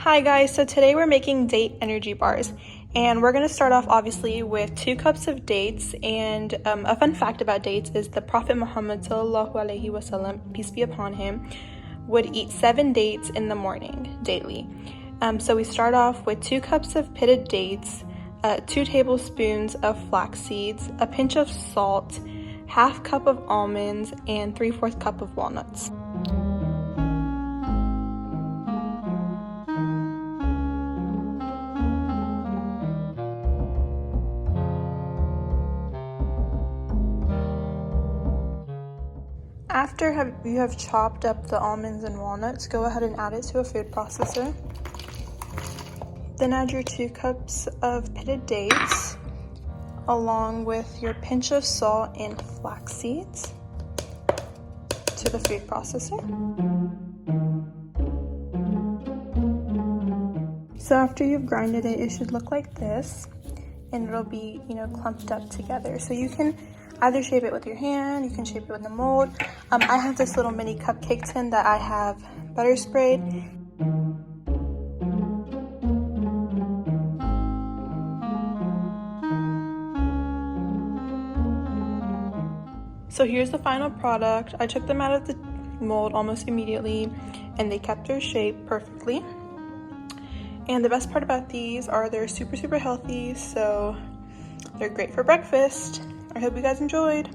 Hi guys, so today we're making date energy bars, and we're going to start off obviously with 2 cups of dates. And a fun fact about dates is the Prophet Muhammad sallallahu alaihi wasallam, peace be upon him, would eat 7 dates in the morning daily. So we start off with 2 cups of pitted dates, 2 tablespoons of flax seeds, a pinch of salt, half cup of almonds, and 3/4 cup of walnuts. After you have chopped up the almonds and walnuts, go ahead and add it to a food processor. Then add your 2 cups of pitted dates, along with your pinch of salt and flax seeds, to the food processor. So after you've grinded it, it should look like this, and it'll be, clumped up together. So you can either shape it with your hand, you can shape it with the mold. I have this little mini cupcake tin that I have butter sprayed. So here's the final product. I took them out of the mold almost immediately, and they kept their shape perfectly. And the best part about these are they're super healthy, so they're great for breakfast. I hope you guys enjoyed.